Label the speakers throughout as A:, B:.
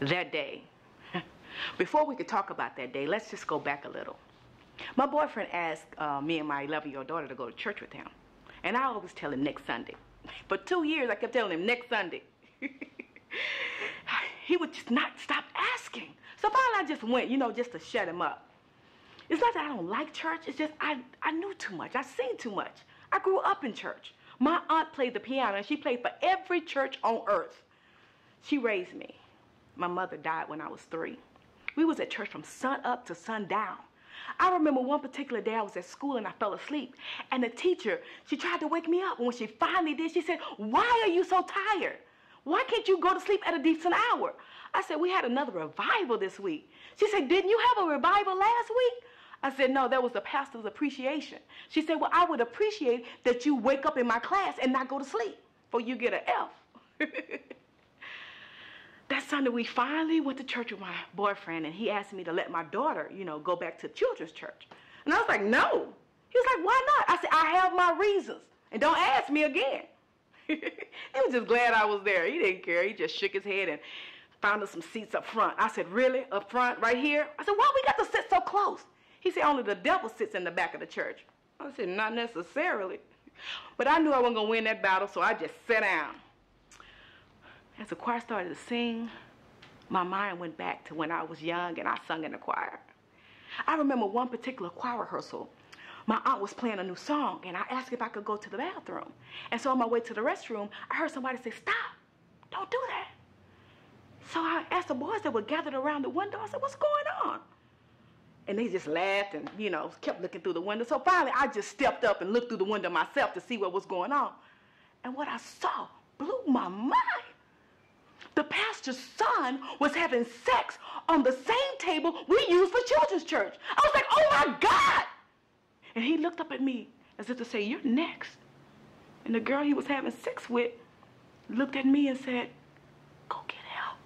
A: that day. Before we could talk about that day, let's just go back a little. My boyfriend asked me and my 11-year-old daughter to go to church with him. And I always tell him next Sunday. For 2 years, I kept telling him next Sunday. He would just not stop asking. So finally, I just went, you know, just to shut him up. It's not that I don't like church. It's just I knew too much. I seen too much. I grew up in church. My aunt played the piano, and she played for every church on earth. She raised me. My mother died when I was 3. We was at church from sun up to sundown. I remember one particular day I was at school and I fell asleep. And the teacher, she tried to wake me up. And when she finally did, she said, "Why are you so tired? Why can't you go to sleep at a decent hour?" I said, "We had another revival this week." She said, "Didn't you have a revival last week?" I said, "No, that was the pastor's appreciation." She said, "Well, I would appreciate that you wake up in my class and not go to sleep before you get an F." That Sunday, we finally went to church with my boyfriend, and he asked me to let my daughter, you know, go back to children's church. And I was like, "No." He was like, "Why not?" I said, "I have my reasons, and don't ask me again." He was just glad I was there. He didn't care. He just shook his head and found us some seats up front. I said, "Really? Up front, right here?" I said, "Why we got to sit so close?" He said, "Only the devil sits in the back of the church." I said, "Not necessarily." But I knew I wasn't going to win that battle, so I just sat down. As the choir started to sing, my mind went back to when I was young and I sung in the choir. I remember one particular choir rehearsal. My aunt was playing a new song, and I asked if I could go to the bathroom. And so on my way to the restroom, I heard somebody say, "Stop, don't do that." So I asked the boys that were gathered around the window, I said, "What's going on?" And they just laughed and, you know, kept looking through the window. So finally, I just stepped up and looked through the window myself to see what was going on. And what I saw blew my mind. The pastor's son was having sex on the same table we use for children's church. I was like, "Oh my God!" And he looked up at me as if to say, "You're next." And the girl he was having sex with looked at me and said, "Go get help."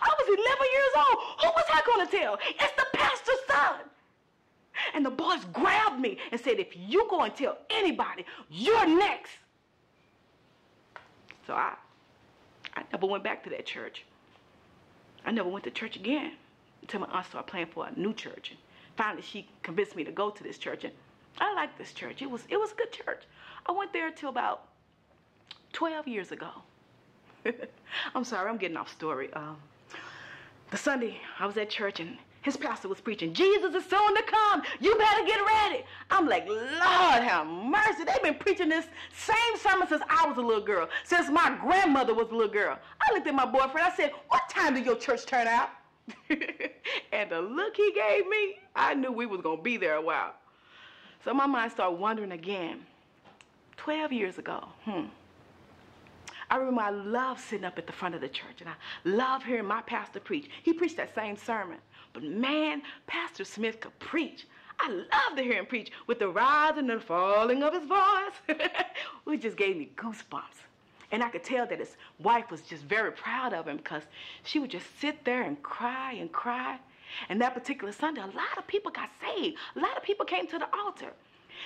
A: I was 11 years old. Who was I going to tell? It's the pastor's son. And the boys grabbed me and said, "If you go and tell anybody, you're next." So I never went back to that church. I never went to church again until my aunt started playing for a new church. And finally, she convinced me to go to this church. And I liked this church. It was a good church. I went there till about 12 years ago. I'm sorry, I'm getting off story. The Sunday I was at church and his pastor was preaching, "Jesus is soon to come. You better get ready." I'm like, Lord have mercy. They've been preaching this same sermon since I was a little girl, since my grandmother was a little girl. I looked at my boyfriend. I said, "What time did your church turn out?" And the look he gave me, I knew we was going to be there a while. So my mind started wandering again. 12 years ago, I remember I loved sitting up at the front of the church, and I loved hearing my pastor preach. He preached that same sermon. But man, Pastor Smith could preach. I love to hear him preach with the rising and falling of his voice. It just gave me goosebumps. And I could tell that his wife was just very proud of him because she would just sit there and cry and cry. And that particular Sunday, a lot of people got saved. A lot of people came to the altar.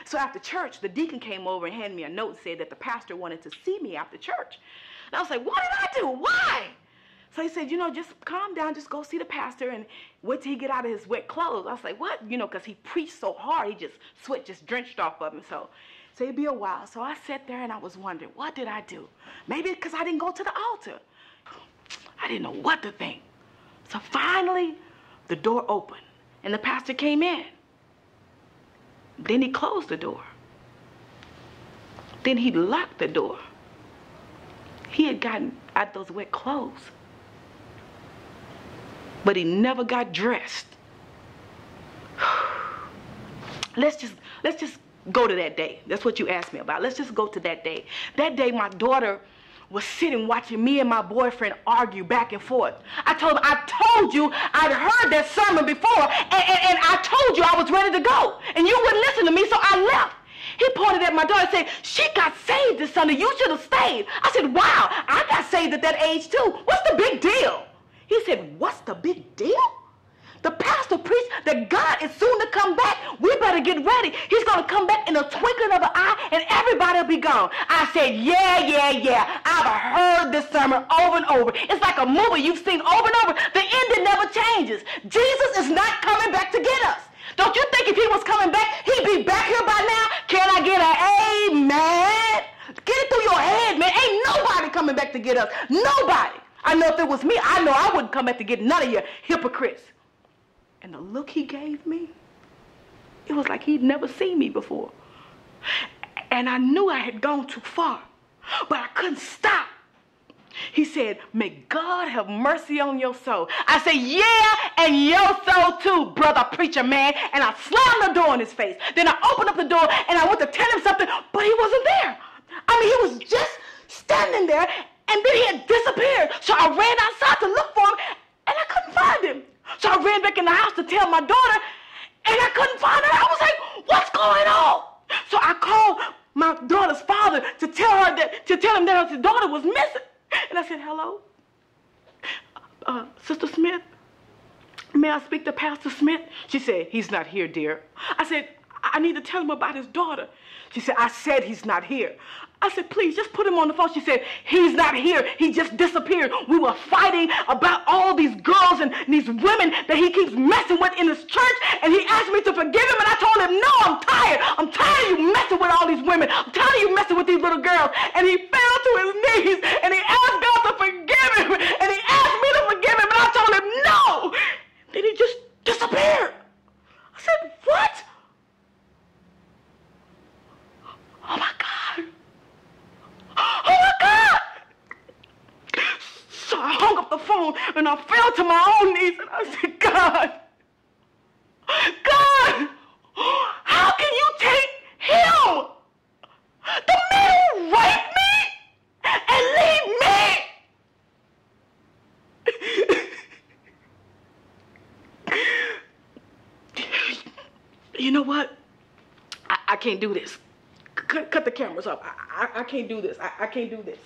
A: So after church, the deacon came over and handed me a note and said that the pastor wanted to see me after church. And I was like, "What did I do? Why?" So he said, "You know, just calm down, just go see the pastor and wait till he get out of his wet clothes." I was like, "What?" You know, because he preached so hard, sweat just drenched off of him. So it'd be a while. So I sat there and I was wondering, what did I do? Maybe because I didn't go to the altar. I didn't know what to think. So finally, the door opened and the pastor came in. Then he closed the door. Then he locked the door. He had gotten out those wet clothes, but he never got dressed. Let's just go to that day. That's what you asked me about. Let's just go to that day. That day, my daughter was sitting watching me and my boyfriend argue back and forth. I told him, "I told you I'd heard that sermon before, and I told you I was ready to go, and you wouldn't listen to me, so I left." He pointed at my daughter and said, "She got saved this Sunday. You should have stayed." I said, "Wow, I got saved at that age too. What's the big deal?" He said, "What's the big deal? The pastor preached that God is soon to come back. We better get ready. He's going to come back in a twinkling of an eye, and everybody will be gone. I said, yeah. I've heard this sermon over and over. It's like a movie you've seen over and over. The ending never changes. Jesus is not coming back to get us. Don't you think if he was coming back, he'd be back here by now? Can I get an amen? Get it through your head, man. Ain't nobody coming back to get us. Nobody. I know if it was me, I know I wouldn't come back to get none of you hypocrites. And the look he gave me, it was like he'd never seen me before. And I knew I had gone too far, but I couldn't stop. He said, may God have mercy on your soul. I said, yeah, and your soul too, brother preacher man. And I slammed the door in his face. Then I opened up the door and I went to tell him something, but he wasn't there. I mean, he was just standing there, and then he had disappeared. So I ran outside to look for him, and I couldn't find him. So I ran back in the house to tell my daughter, and I couldn't find her. I was like, what's going on? So I called my daughter's father to tell him that his daughter was missing. And I said, hello, Sister Smith, may I speak to Pastor Smith? She said, he's not here, dear. I said, I need to tell him about his daughter. She said, I said he's not here. I said, please, just put him on the phone. She said, he's not here. He just disappeared. We were fighting about all these girls and these women that he keeps messing with in his church, and he asked me to forgive him, and I told him, no, I'm tired. I'm tired of you messing with all these women. I'm tired of you messing with these little girls. And he fell to his knees, and he asked God to forgive him, and he asked me to forgive him, and I told him, no. Then he just disappeared. I said, what? Oh, my God. Oh, my God. So I hung up the phone, and I fell to my own knees, and I said, God, how can you take him, the man who raped me, and leave me? You know what? I can't do this. Cut the cameras off. I can't do this. I can't do this.